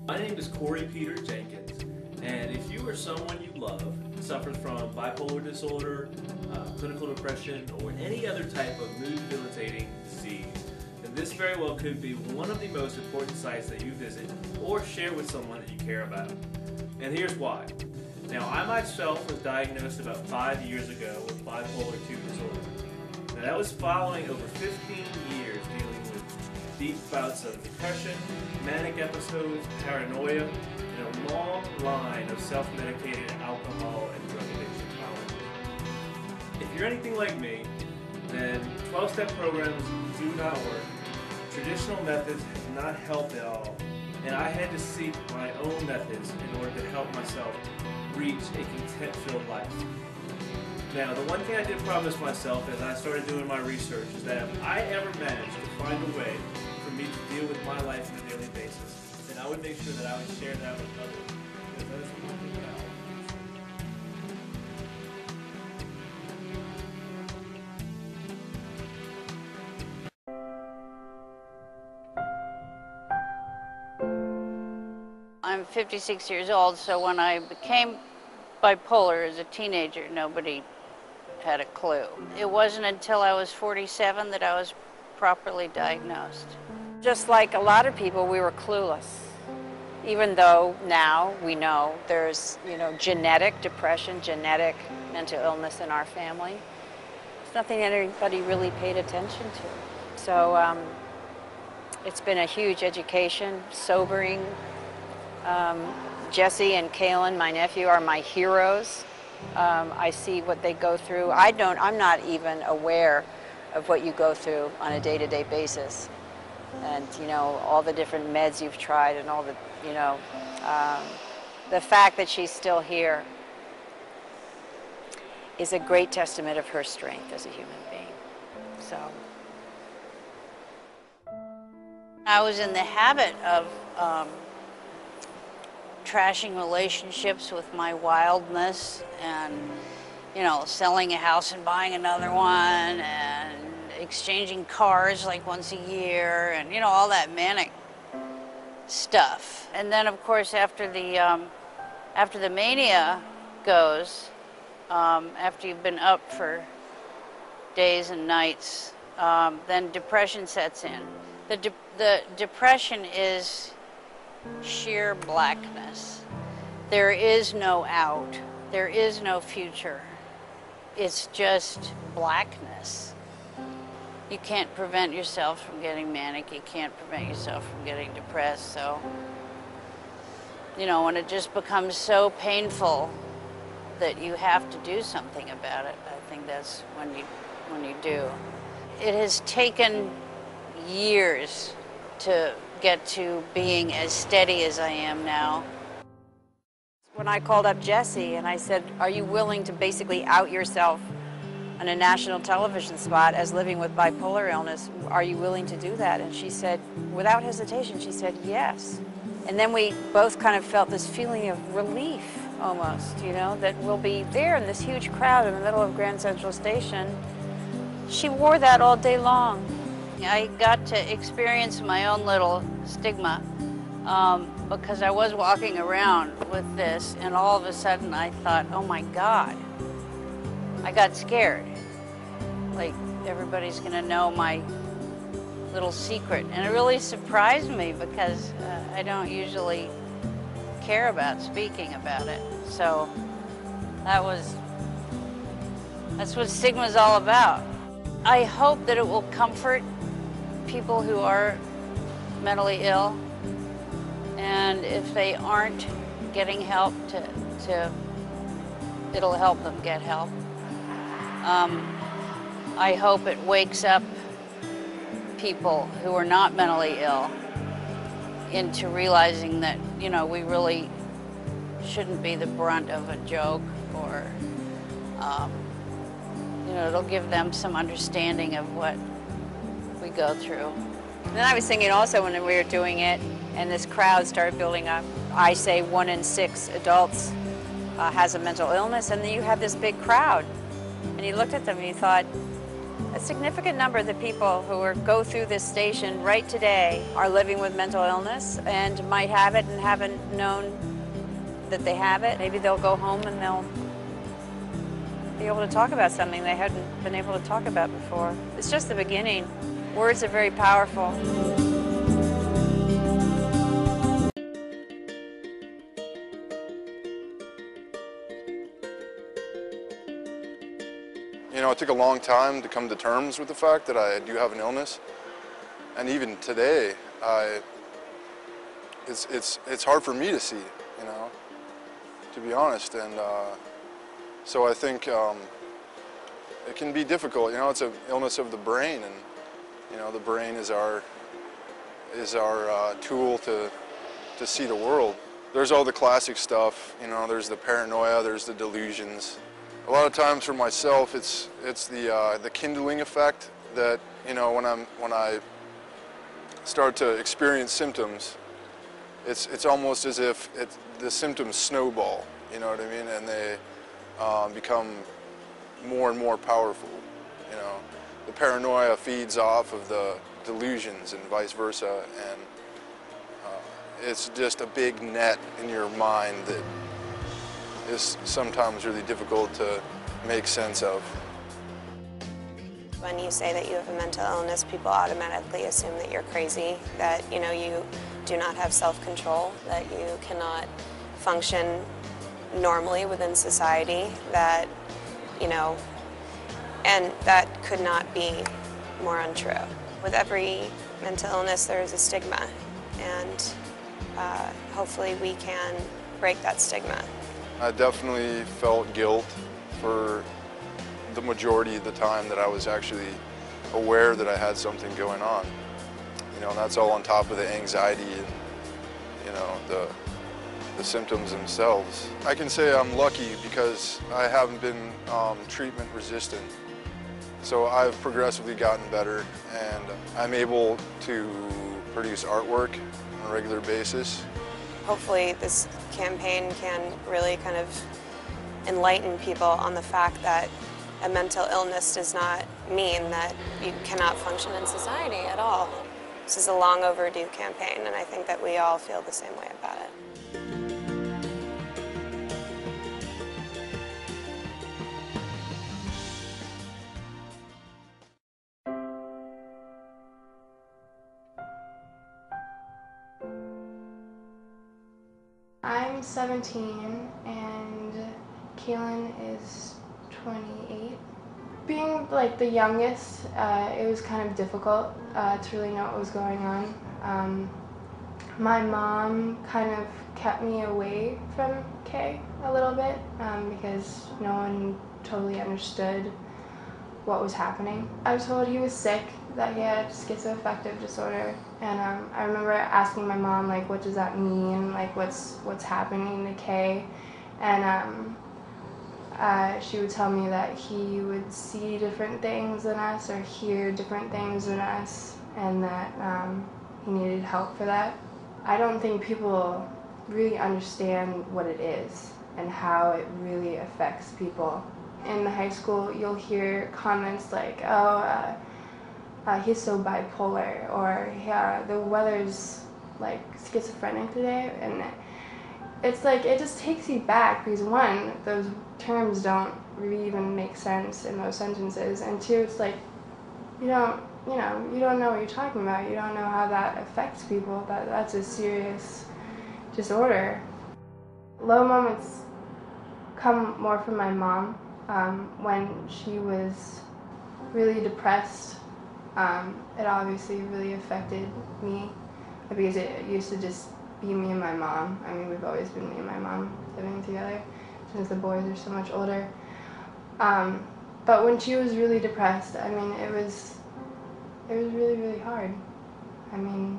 My name is Cory Jenkins, and if you or someone you love suffers from bipolar disorder, clinical depression, or any other type of mood-debilitating disease, then this very well could be one of the most important sites that you visit or share with someone that you care about. And here's why. Now, I myself was diagnosed about 5 years ago with bipolar II disorder. Now, that was following over 15 years dealing with deep bouts of depression, manic episodes, paranoia, and a long line of self-medicated alcohol and drug addiction challenges. If you're anything like me, then 12-step programs do not work. Traditional methods have not helped at all, and I had to seek my own methods in order to help myself reach a content-filled life. Now, the one thing I did promise myself as I started doing my research is that if I ever managed to find a way for me to deal with my life on a daily basis, then I would make sure that I would share that with others. Because that is the one thing that I I'm 56 years old, so when I became bipolar as a teenager, nobody had a clue. It wasn't until I was 47 that I was properly diagnosed. Just like a lot of people, we were clueless. Even though now we know there's, genetic depression, genetic mental illness in our family. It's nothing that anybody really paid attention to. So it's been a huge education, sobering. Jesse and Kalen, my nephew, are my heroes. I see what they go through. I'm not even aware of what you go through on a day-to-day basis. And, all the different meds you've tried and all the, the fact that she's still here is a great testament of her strength as a human being. So. I was in the habit of trashing relationships with my wildness and, selling a house and buying another one and exchanging cars like once a year and, all that manic stuff. And then, of course, after the mania goes, after you've been up for days and nights, then depression sets in. The depression is sheer blackness. There is no out. There is no future. It's just blackness. You can't prevent yourself from getting manic. You can't prevent yourself from getting depressed. So, when it just becomes so painful that you have to do something about it, I think that's when you do. It has taken years to get to being as steady as I am now. When I called up Jessie and I said, are you willing to basically out yourself on a national television spot as living with bipolar illness? Are you willing to do that? And she said, without hesitation, she said, yes. And then we both kind of felt this feeling of relief almost, that we'll be there in this huge crowd in the middle of Grand Central Station. She wore that all day long. I got to experience my own little stigma because I was walking around with this, and all of a sudden I thought, oh my God. I got scared. Like everybody's gonna know my little secret. And it really surprised me because I don't usually care about speaking about it. So that's what Stigma's all about. I hope that it will comfort people who are mentally ill, and if they aren't getting help, it'll help them get help. I hope it wakes up people who are not mentally ill into realizing that, we really shouldn't be the brunt of a joke, or, it'll give them some understanding of what we go through. And then I was thinking also when we were doing it and this crowd started building up, I say 1 in 6 adults has a mental illness, and then you have this big crowd. And you looked at them and you thought, that's significant number of the people who go through this station right today are living with mental illness and might have it and haven't known that they have it. Maybe they'll go home and they'll be able to talk about something they hadn't been able to talk about before. It's just the beginning. Words are very powerful. You know, it took a long time to come to terms with the fact that I do have an illness, and even today, it's hard for me to see, you know, to be honest, and so I think it can be difficult. You know, it's an illness of the brain, and you know, the brain is our tool to see the world. There's all the classic stuff, you know. There's the paranoia, there's the delusions. A lot of times for myself, it's the kindling effect that, you know, when I start to experience symptoms, it's almost as if the symptoms snowball, you know what I mean, and they become more and more powerful. You know, the paranoia feeds off of the delusions and vice versa, and it's just a big net in your mind that is sometimes really difficult to make sense of. When you say that you have a mental illness, people automatically assume that you're crazy, that, you know, you do not have self-control, that you cannot function normally within society, that, you know, and that could not be more untrue. With every mental illness, there is a stigma, and hopefully we can break that stigma. I definitely felt guilt for the majority of the time that I was actually aware that I had something going on. You know, and that's all on top of the anxiety and, you know, the symptoms themselves. I can say I'm lucky because I haven't been treatment resistant. So I've progressively gotten better, and I'm able to produce artwork on a regular basis. Hopefully this campaign can really kind of enlighten people on the fact that a mental illness does not mean that you cannot function in society at all. This is a long overdue campaign, and I think that we all feel the same way about it. I'm 17 and Kaylin is 28. Being like the youngest, it was kind of difficult to really know what was going on. My mom kind of kept me away from Kay a little bit because no one totally understood what was happening. I was told he was sick, that he had schizoaffective disorder, and I remember asking my mom, like, what does that mean, like what's happening to Kay, and she would tell me that he would see different things than us or hear different things than us, and that he needed help for that. I don't think people really understand what it is and how it really affects people. In the high school, you'll hear comments like, oh, he's so bipolar, or yeah, the weather's like schizophrenic today, and it's like, it just takes you back because one, those terms don't really even make sense in those sentences, and two, it's like, you don't know what you're talking about, you don't know how that affects people, that's a serious disorder. Low moments come more from my mom. When she was really depressed, it obviously really affected me because it used to just be me and my mom. I mean, we've always been me and my mom living together since the boys are so much older. But when she was really depressed, I mean, it was really, really hard. I mean,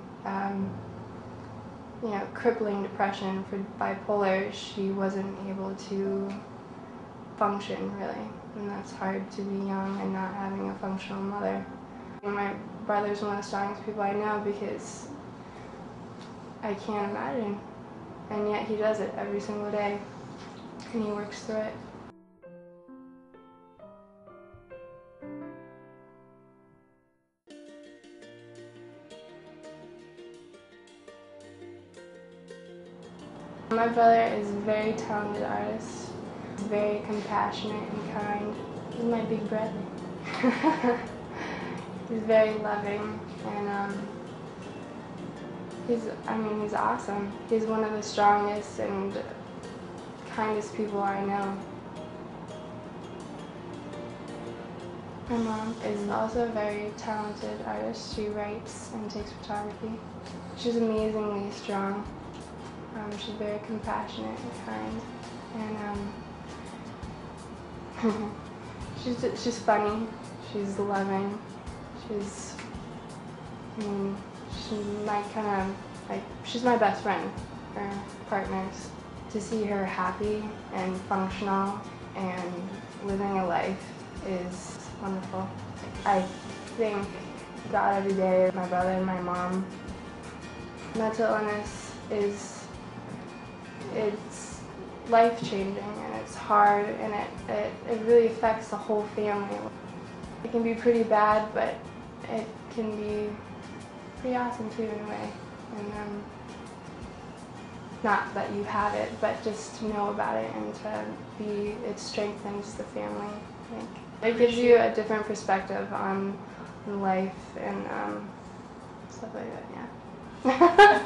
you know, crippling depression for bipolar, she wasn't able to function really, and that's hard to be young and not having a functional mother. My brother's one of the strongest people I know because I can't imagine, and yet he does it every single day and he works through it. My brother is a very talented artist. He's very compassionate and kind. He's my big brother. He's very loving, and he's awesome. He's one of the strongest and kindest people I know. My mom is also a very talented artist. She writes and takes photography. She's amazingly strong. She's very compassionate and kind, and she's funny. She's loving. She's my best friend. We're partners. To see her happy and functional and living a life is wonderful. I thank God every day, my brother and my mom. Mental illness it's life-changing, and it's hard, and it really affects the whole family. It can be pretty bad, but it can be pretty awesome too in a way. And not that you have it, but just to know about it and it strengthens the family, I think. It gives you a different perspective on life and stuff like that, yeah.